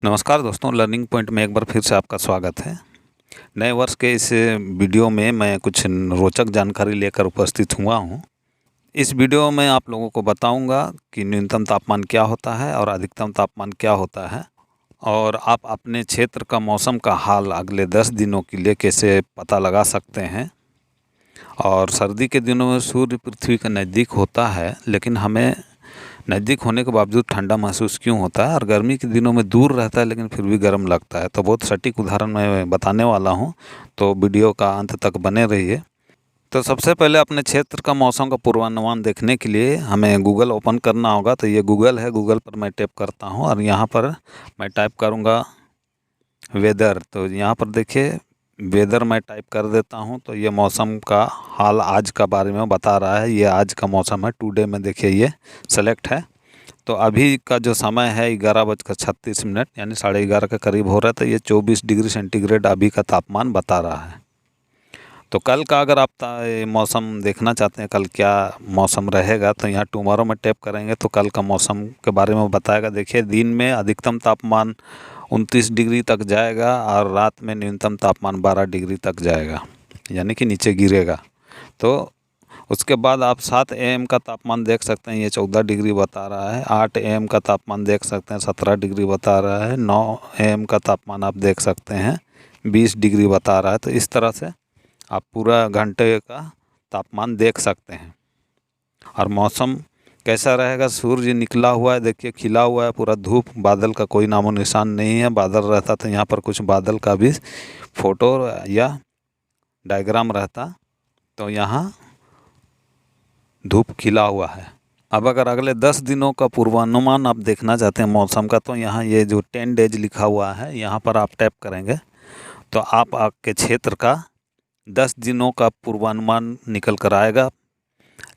नमस्कार दोस्तों, learning point में एक बार फिर से आपका स्वागत है। नए वर्ष के इस वीडियो में मैं कुछ रोचक जानकारी लेकर उपस्थित हुआ हूँ। इस वीडियो में आप लोगों को बताऊंगा कि न्यूनतम तापमान क्या होता है और अधिकतम तापमान क्या होता है, और आप अपने क्षेत्र का मौसम का हाल अगले 10 दिनों के लिए कैसे पता लगा सकते हैं। और सर्दी के दिनों में सूर्य पृथ्वी के नज़दीक होता है, लेकिन हमें नज़दीक होने के बावजूद ठंडा महसूस क्यों होता है, और गर्मी के दिनों में दूर रहता है लेकिन फिर भी गर्म लगता है। तो बहुत सटीक उदाहरण मैं बताने वाला हूं, तो वीडियो का अंत तक बने रहिए। तो सबसे पहले अपने क्षेत्र का मौसम का पूर्वानुमान देखने के लिए हमें गूगल ओपन करना होगा। तो ये गूगल है, गूगल पर मैं टाइप करता हूं और यहाँ पर मैं टाइप करूँगा वेदर। तो यहाँ पर देखिए वेदर मैं टाइप कर देता हूँ, तो ये मौसम का हाल आज का बारे में बता रहा है। ये आज का मौसम है, टुडे में देखिए ये सेलेक्ट है। तो अभी का जो समय है 11:36 यानी 11:30 के करीब हो रहा है। तो ये 24 डिग्री सेंटीग्रेड अभी का तापमान बता रहा है। तो कल का अगर आप मौसम देखना चाहते हैं, कल क्या मौसम रहेगा, तो यहाँ टुमारो में टैप करेंगे तो कल का मौसम के बारे में बताएगा। देखिए दिन में अधिकतम तापमान 29 डिग्री तक जाएगा और रात में न्यूनतम तापमान 12 डिग्री तक जाएगा, यानी कि नीचे गिरेगा। तो उसके बाद आप 7 AM का तापमान देख सकते हैं, ये 14 डिग्री बता रहा है। 8 AM का तापमान देख सकते हैं, 17 डिग्री बता रहा है। 9 AM का तापमान आप देख सकते हैं, 20 डिग्री बता रहा है। तो इस तरह से आप पूरा घंटे का तापमान देख सकते हैं। और मौसम कैसा रहेगा, सूर्य निकला हुआ है, देखिए खिला हुआ है पूरा, धूप बादल का कोई नामो निशान नहीं है। बादल रहता तो यहाँ पर कुछ बादल का भी फोटो या डायग्राम रहता। तो यहाँ धूप खिला हुआ है। अब अगर अगले 10 दिनों का पूर्वानुमान आप देखना चाहते हैं मौसम का, तो यहाँ ये जो 10 डेज लिखा हुआ है यहाँ पर आप टैप करेंगे तो आप आपके क्षेत्र का 10 दिनों का पूर्वानुमान निकल कर आएगा।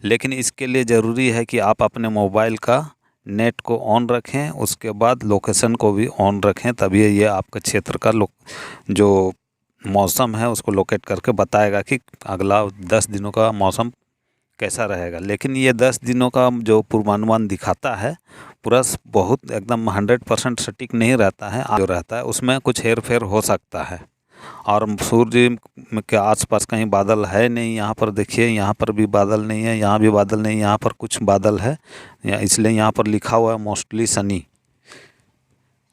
लेकिन इसके लिए ज़रूरी है कि आप अपने मोबाइल का नेट को ऑन रखें, उसके बाद लोकेशन को भी ऑन रखें, तभी ये आपके क्षेत्र का जो मौसम है उसको लोकेट करके बताएगा कि अगला 10 दिनों का मौसम कैसा रहेगा। लेकिन ये 10 दिनों का जो पूर्वानुमान दिखाता है पूरा बहुत एकदम 100% सटीक नहीं रहता है। जो रहता है उसमें कुछ हेर फेर हो सकता है। और सूर्य के आसपास कहीं बादल है नहीं, यहाँ पर देखिए यहाँ पर भी बादल नहीं है, यहाँ भी बादल नहीं, यहाँ पर कुछ बादल है, इसलिए यहाँ पर लिखा हुआ है मोस्टली सनी।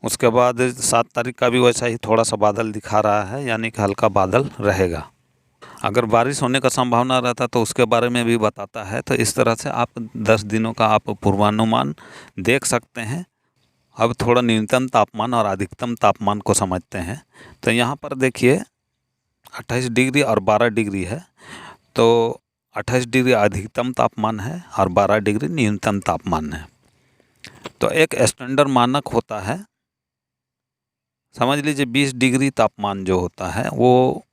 उसके बाद 7 तारीख का भी वैसा ही थोड़ा सा बादल दिखा रहा है, यानी कि हल्का बादल रहेगा। अगर बारिश होने का संभावना रहता तो उसके बारे में भी बताता है। तो इस तरह से आप 10 दिनों का आप पूर्वानुमान देख सकते हैं। अब थोड़ा न्यूनतम तापमान और अधिकतम तापमान को समझते हैं। तो यहाँ पर देखिए 28 डिग्री और 12 डिग्री है। तो 28 डिग्री अधिकतम तापमान है और 12 डिग्री न्यूनतम तापमान है। तो एक स्टैंडर्ड मानक होता है, समझ लीजिए 20 डिग्री तापमान जो होता है वो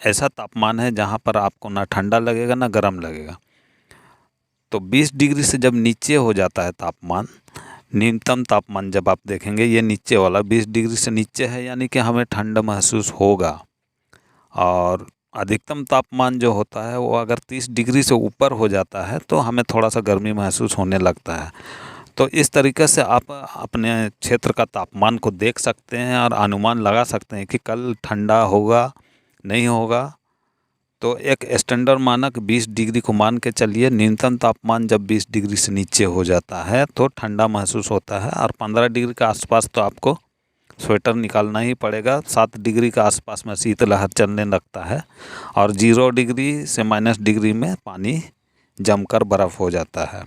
ऐसा तापमान है जहाँ पर आपको ना ठंडा लगेगा ना गर्म लगेगा। तो 20 डिग्री से जब नीचे हो जाता है तापमान, न्यूनतम तापमान जब आप देखेंगे ये नीचे वाला 20 डिग्री से नीचे है, यानी कि हमें ठंडा महसूस होगा। और अधिकतम तापमान जो होता है वो अगर 30 डिग्री से ऊपर हो जाता है तो हमें थोड़ा सा गर्मी महसूस होने लगता है। तो इस तरीके से आप अपने क्षेत्र का तापमान को देख सकते हैं और अनुमान लगा सकते हैं कि कल ठंडा होगा नहीं होगा। तो एक स्टैंडर्ड मानक 20 डिग्री को मान के चलिए। न्यूनतम तापमान जब 20 डिग्री से नीचे हो जाता है तो ठंडा महसूस होता है, और 15 डिग्री के आसपास तो आपको स्वेटर निकालना ही पड़ेगा। 7 डिग्री के आसपास में शीतलहर चलने लगता है, और 0 डिग्री से -डिग्री में पानी जमकर बर्फ़ हो जाता है।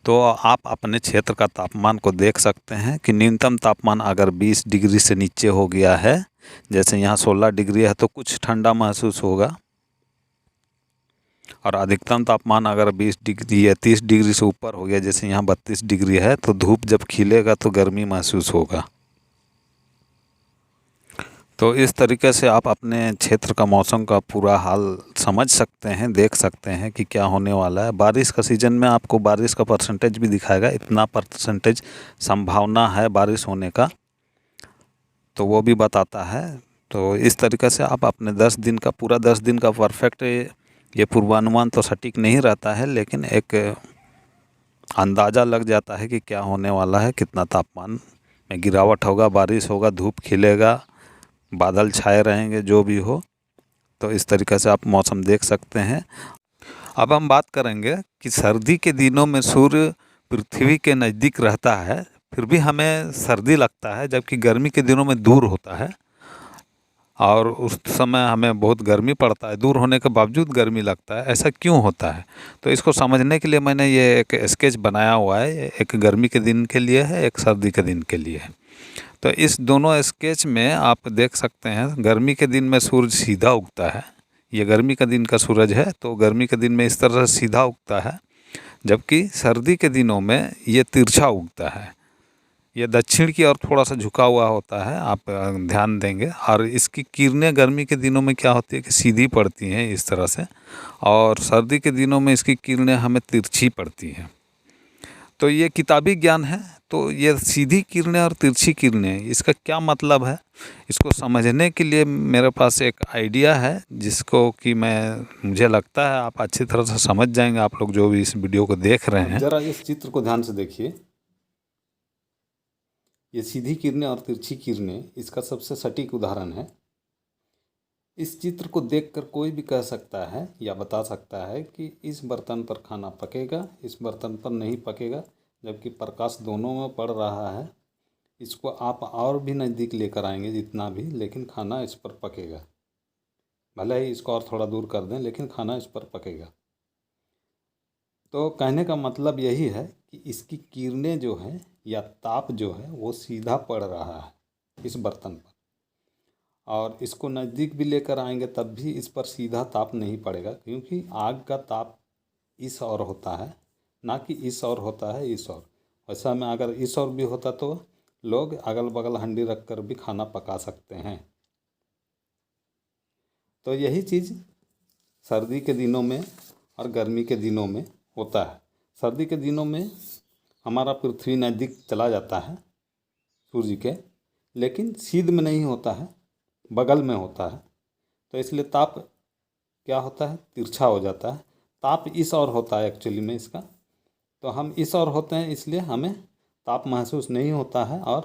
तो आप अपने क्षेत्र का तापमान को देख सकते हैं कि न्यूनतम तापमान अगर 20 डिग्री से नीचे हो गया है, जैसे यहाँ 16 डिग्री है तो कुछ ठंडा महसूस होगा। और अधिकतम तापमान अगर 20 डिग्री या 30 डिग्री से ऊपर हो गया, जैसे यहाँ 32 डिग्री है, तो धूप जब खिलेगा तो गर्मी महसूस होगा। तो इस तरीके से आप अपने क्षेत्र का मौसम का पूरा हाल समझ सकते हैं, देख सकते हैं कि क्या होने वाला है। बारिश का सीज़न में आपको बारिश का परसेंटेज भी दिखाएगा, इतना परसेंटेज संभावना है बारिश होने का, तो वो भी बताता है। तो इस तरीके से आप अपने 10 दिन का पूरा 10 दिन का परफेक्ट ये पूर्वानुमान तो सटीक नहीं रहता है, लेकिन एक अंदाज़ा लग जाता है कि क्या होने वाला है, कितना तापमान में गिरावट होगा, बारिश होगा, धूप खिलेगा, बादल छाए रहेंगे, जो भी हो। तो इस तरीक़े से आप मौसम देख सकते हैं। अब हम बात करेंगे कि सर्दी के दिनों में सूर्य पृथ्वी के नज़दीक रहता है, फिर भी हमें सर्दी लगता है, जबकि गर्मी के दिनों में दूर होता है और उस समय हमें बहुत गर्मी पड़ता है। दूर होने के बावजूद गर्मी लगता है, ऐसा क्यों होता है? तो इसको समझने के लिए मैंने ये एक स्केच बनाया हुआ है। एक गर्मी के दिन के लिए है, एक सर्दी के दिन के लिए है। तो इस दोनों स्केच में आप देख सकते हैं, गर्मी के दिन में सूरज सीधा उगता है। ये गर्मी का दिन का सूरज है, तो गर्मी के दिन में इस तरह से सीधा उगता है, जबकि सर्दी के दिनों में ये तिरछा उगता है। ये दक्षिण की ओर थोड़ा सा झुका हुआ होता है, आप ध्यान देंगे। और इसकी किरणें गर्मी के दिनों में क्या होती है कि सीधी पड़ती हैं इस तरह से, और सर्दी के दिनों में इसकी किरणें हमें तिरछी पड़ती हैं। तो ये किताबी ज्ञान है। तो ये सीधी किरणें और तिरछी किरणें, इसका क्या मतलब है? इसको समझने के लिए मेरे पास एक आइडिया है, जिसको कि मुझे लगता है आप अच्छी तरह से समझ जाएंगे, आप लोग जो भी इस वीडियो को देख रहे हैं। जरा इस चित्र को ध्यान से देखिए। ये सीधी किरणें और तिरछी किरणें इसका सबसे सटीक उदाहरण है। इस चित्र को देखकर कोई भी कह सकता है या बता सकता है कि इस बर्तन पर खाना पकेगा, इस बर्तन पर नहीं पकेगा, जबकि प्रकाश दोनों में पड़ रहा है। इसको आप और भी नज़दीक लेकर आएंगे जितना भी, लेकिन खाना इस पर पकेगा। भले ही इसको और थोड़ा दूर कर दें, लेकिन खाना इस पर पकेगा। तो कहने का मतलब यही है कि इसकी किरणें जो हैं या ताप जो है वो सीधा पड़ रहा है इस बर्तन पर, और इसको नज़दीक भी लेकर आएंगे तब भी इस पर सीधा ताप नहीं पड़ेगा, क्योंकि आग का ताप इस ओर होता है, ना कि इस ओर होता है इस ओर। वैसा में अगर इस ओर भी होता तो लोग अगल बगल हंडी रख कर भी खाना पका सकते हैं। तो यही चीज़ सर्दी के दिनों में और गर्मी के दिनों में होता है। सर्दी के दिनों में हमारा पृथ्वी नज़दीक चला जाता है सूर्य के, लेकिन सीध में नहीं होता है, बगल में होता है। तो इसलिए ताप क्या होता है, तिरछा हो जाता है। ताप इस ओर होता है एक्चुअली में इसका, तो हम इस ओर होते हैं, इसलिए हमें ताप महसूस नहीं होता है और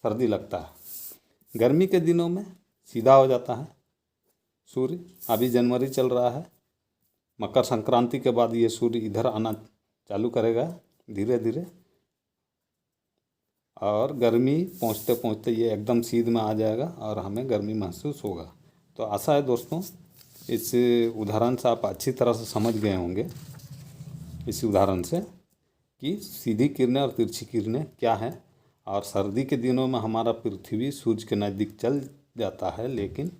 सर्दी लगता है। गर्मी के दिनों में सीधा हो जाता है सूर्य। अभी जनवरी चल रहा है, मकर संक्रांति के बाद ये सूर्य इधर आना चालू करेगा धीरे धीरे, और गर्मी पहुँचते पहुँचते ये एकदम सीध में आ जाएगा और हमें गर्मी महसूस होगा। तो आशा है दोस्तों, इस उदाहरण से आप अच्छी तरह से समझ गए होंगे, इस उदाहरण से, कि सीधी किरणें और तिरछी किरणें क्या हैं। और सर्दी के दिनों में हमारा पृथ्वी सूर्य के नज़दीक चल जाता है, लेकिन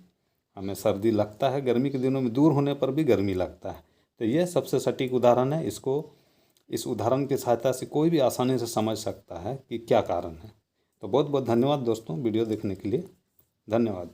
हमें सर्दी लगता है। गर्मी के दिनों में दूर होने पर भी गर्मी लगता है। तो यह सबसे सटीक उदाहरण है। इस उदाहरण की सहायता से कोई भी आसानी से समझ सकता है कि क्या कारण है। तो बहुत बहुत धन्यवाद दोस्तों वीडियो देखने के लिए। धन्यवाद।